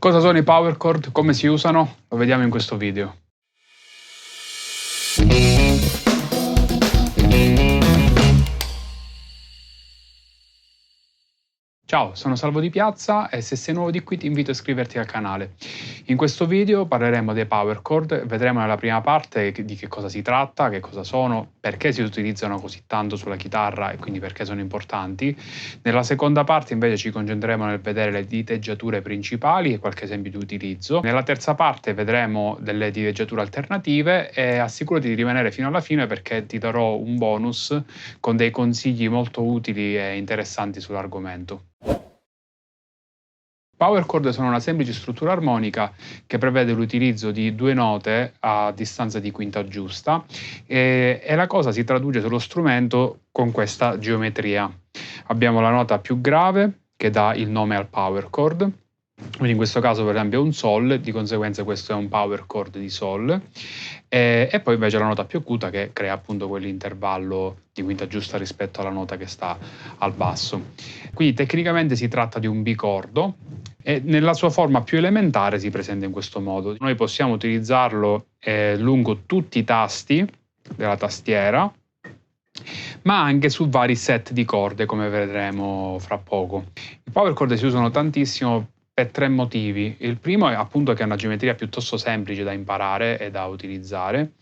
Cosa sono i power chord? Come si usano? Lo vediamo in questo video. Ciao, sono Salvo Di Piazza e se sei nuovo di qui ti invito a iscriverti al canale. In questo video parleremo dei power chord, vedremo nella prima parte di che cosa si tratta, che cosa sono, perché si utilizzano così tanto sulla chitarra e quindi perché sono importanti. Nella seconda parte invece ci concentreremo nel vedere le diteggiature principali e qualche esempio di utilizzo. Nella terza parte vedremo delle diteggiature alternative e assicurati di rimanere fino alla fine perché ti darò un bonus con dei consigli molto utili e interessanti sull'argomento. Power chord sono una semplice struttura armonica che prevede l'utilizzo di due note a distanza di quinta giusta e la cosa si traduce sullo strumento con questa geometria. Abbiamo la nota più grave che dà il nome al power chord, quindi in questo caso per esempio è un Sol, di conseguenza questo è un power chord di Sol, e poi invece la nota più acuta che crea appunto quell'intervallo di quinta giusta rispetto alla nota che sta al basso. Quindi tecnicamente si tratta di un bicordo e nella sua forma più elementare si presenta in questo modo. Noi possiamo utilizzarlo lungo tutti i tasti della tastiera, ma anche su vari set di corde, come vedremo fra poco. I power chord si usano tantissimo per tre motivi. Il primo è appunto che è una geometria piuttosto semplice da imparare e da utilizzare.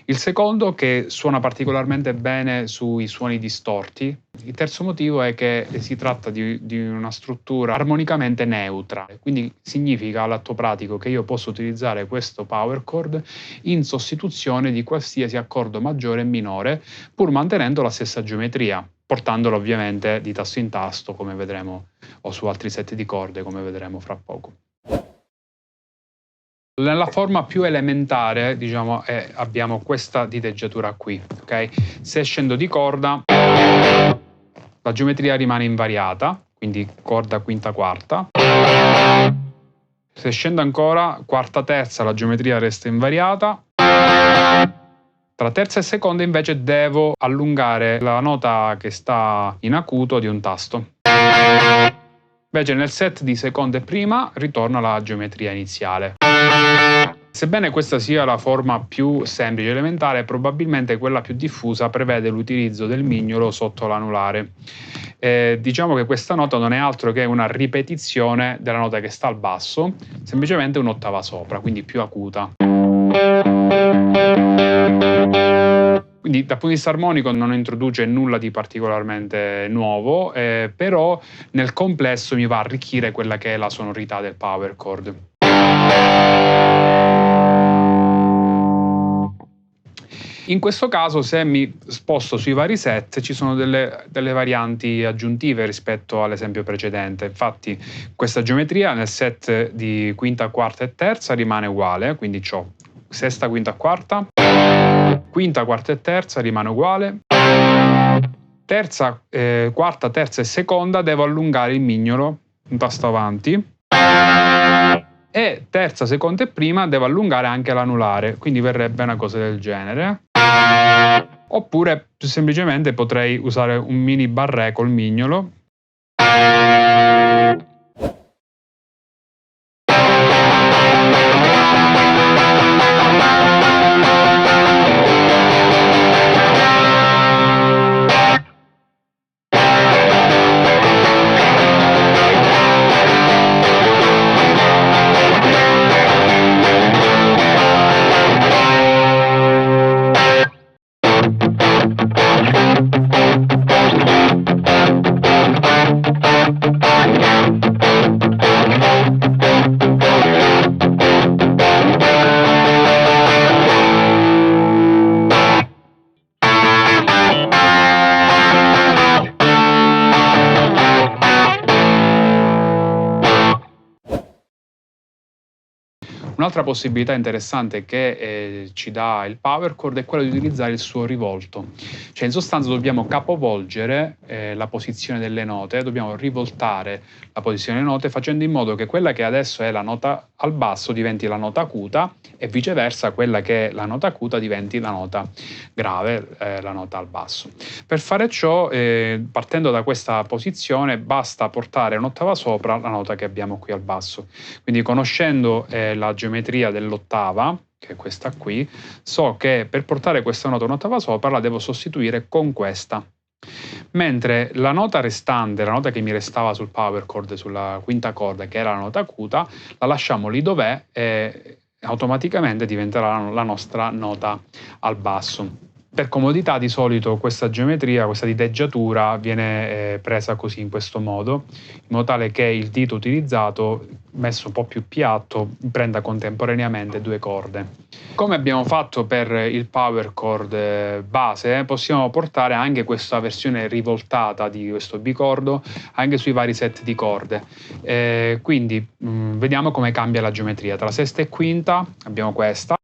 Il secondo che suona particolarmente bene sui suoni distorti. Il terzo motivo è che si tratta di una struttura armonicamente neutra, quindi significa all'atto pratico che io posso utilizzare questo power chord in sostituzione di qualsiasi accordo maggiore e minore, pur mantenendo la stessa geometria, portandolo ovviamente di tasto in tasto, come vedremo, o su altri set di corde, come vedremo fra poco. Nella forma più elementare, diciamo, abbiamo questa diteggiatura qui, ok? Se scendo di corda, la geometria rimane invariata, quindi corda quinta quarta. Se scendo ancora, quarta terza, la geometria resta invariata. Tra terza e seconda invece devo allungare la nota che sta in acuto di un tasto. Invece nel set di seconda e prima ritorna la geometria iniziale. Sebbene questa sia la forma più semplice e elementare, probabilmente quella più diffusa prevede l'utilizzo del mignolo sotto l'anulare. Diciamo che questa nota non è altro che una ripetizione della nota che sta al basso, semplicemente un'ottava sopra, quindi più acuta. Quindi dal punto di vista armonico non introduce nulla di particolarmente nuovo, però nel complesso mi va a arricchire quella che è la sonorità del power chord. In questo caso, se mi sposto sui vari set, ci sono delle varianti aggiuntive rispetto all'esempio precedente. Infatti questa geometria nel set di quinta, quarta e terza rimane uguale, quindi ho sesta, quinta, quarta, quinta, quarta e terza rimane uguale, terza, quarta, terza e seconda devo allungare il mignolo, un tasto avanti, e terza, seconda e prima devo allungare anche l'anulare, quindi verrebbe una cosa del genere. Oppure semplicemente potrei usare un mini barré col mignolo. Un'altra possibilità interessante che ci dà il power chord è quella di utilizzare il suo rivolto. Cioè in sostanza dobbiamo capovolgere la posizione delle note, dobbiamo rivoltare la posizione delle note facendo in modo che quella che adesso è la nota al basso diventi la nota acuta e viceversa quella che è la nota acuta diventi la nota grave, la nota al basso. Per fare ciò, partendo da questa posizione, basta portare un'ottava sopra la nota che abbiamo qui al basso. Quindi conoscendo la geometria dell'ottava, che è questa qui, so che per portare questa nota un'ottava sopra la devo sostituire con questa. Mentre la nota restante, la nota che mi restava sul power chord, sulla quinta corda, che era la nota acuta, la lasciamo lì dov'è e automaticamente diventerà la nostra nota al basso. Per comodità di solito questa geometria, questa diteggiatura viene presa così, in questo modo, in modo tale che il dito utilizzato, messo un po' più piatto, prenda contemporaneamente due corde. Come abbiamo fatto per il power chord base, possiamo portare anche questa versione rivoltata di questo bicordo anche sui vari set di corde. Quindi vediamo come cambia la geometria. Tra sesta e quinta abbiamo questa.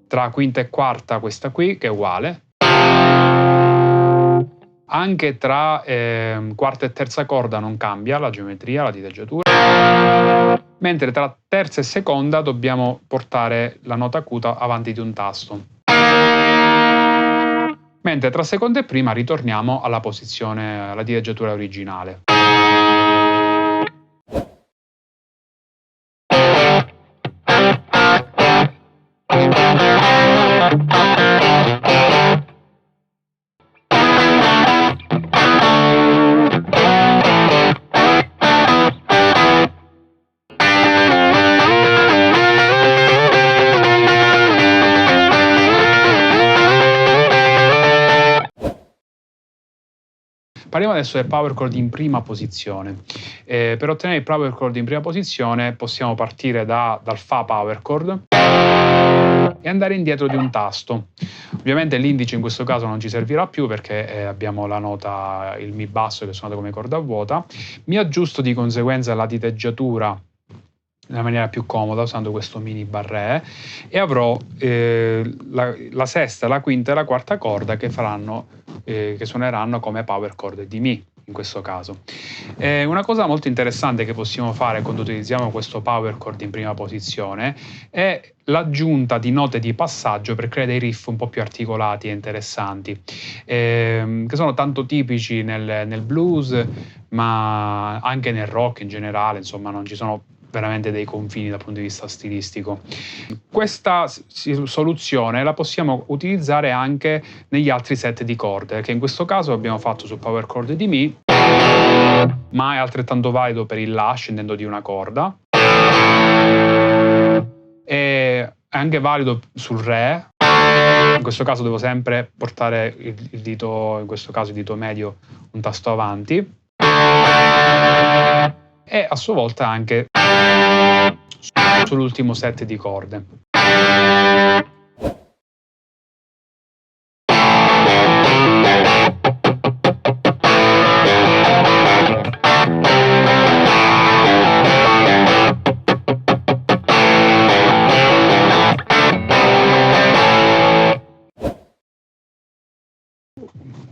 Tra quinta e quarta questa qui, che è uguale. Anche tra quarta e terza corda non cambia la geometria, la diteggiatura. Mentre tra terza e seconda dobbiamo portare la nota acuta avanti di un tasto. Mentre tra seconda e prima ritorniamo alla posizione, alla diteggiatura originale. Parliamo adesso del power chord in prima posizione. Per ottenere il power chord in prima posizione possiamo partire dal Fa power chord e andare indietro di un tasto. Ovviamente l'indice in questo caso non ci servirà più perché abbiamo la nota, il Mi basso che suonato come corda vuota. Mi aggiusto di conseguenza la diteggiatura nella maniera più comoda usando questo mini barré e avrò la sesta, la quinta e la quarta corda che suoneranno come power chord di Mi in questo caso. Una cosa molto interessante che possiamo fare quando utilizziamo questo power chord in prima posizione è l'aggiunta di note di passaggio per creare dei riff un po' più articolati e interessanti, che sono tanto tipici nel blues ma anche nel rock in generale, insomma non ci sono veramente dei confini dal punto di vista stilistico. Questa soluzione la possiamo utilizzare anche negli altri set di corde, che in questo caso abbiamo fatto sul power chord di Mi, ma è altrettanto valido per il La, scendendo di una corda, e è anche valido sul Re. In questo caso devo sempre portare il dito, in questo caso il dito medio, un tasto avanti, e a sua volta anche sull'ultimo set di corde.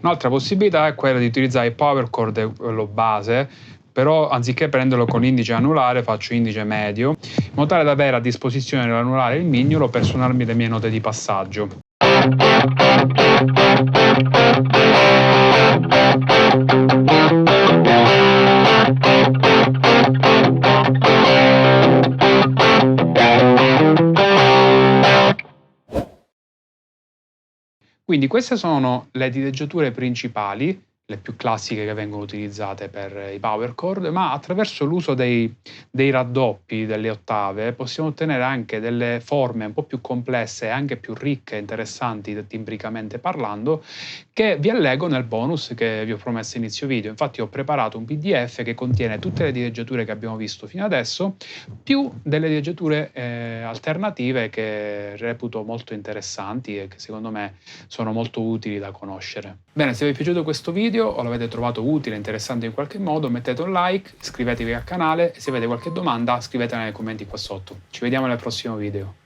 Un'altra possibilità è quella di utilizzare il power chord, quello base, però anziché prenderlo con l'indice anulare faccio indice medio, in modo tale da avere a disposizione l'anulare e il mignolo per suonarmi le mie note di passaggio. Quindi queste sono le diteggiature principali, le più classiche che vengono utilizzate per i power chord, ma attraverso l'uso dei raddoppi, delle ottave, possiamo ottenere anche delle forme un po' più complesse e anche più ricche e interessanti timbricamente parlando, che vi allego nel bonus che vi ho promesso a inizio video. Infatti ho preparato un PDF che contiene tutte le diteggiature che abbiamo visto fino adesso, più delle diteggiature alternative che reputo molto interessanti e che secondo me sono molto utili da conoscere. Bene, se vi è piaciuto questo video o l'avete trovato utile, interessante in qualche modo, mettete un like, iscrivetevi al canale e se avete qualche domanda scrivetela nei commenti qua sotto. Ci vediamo nel prossimo video.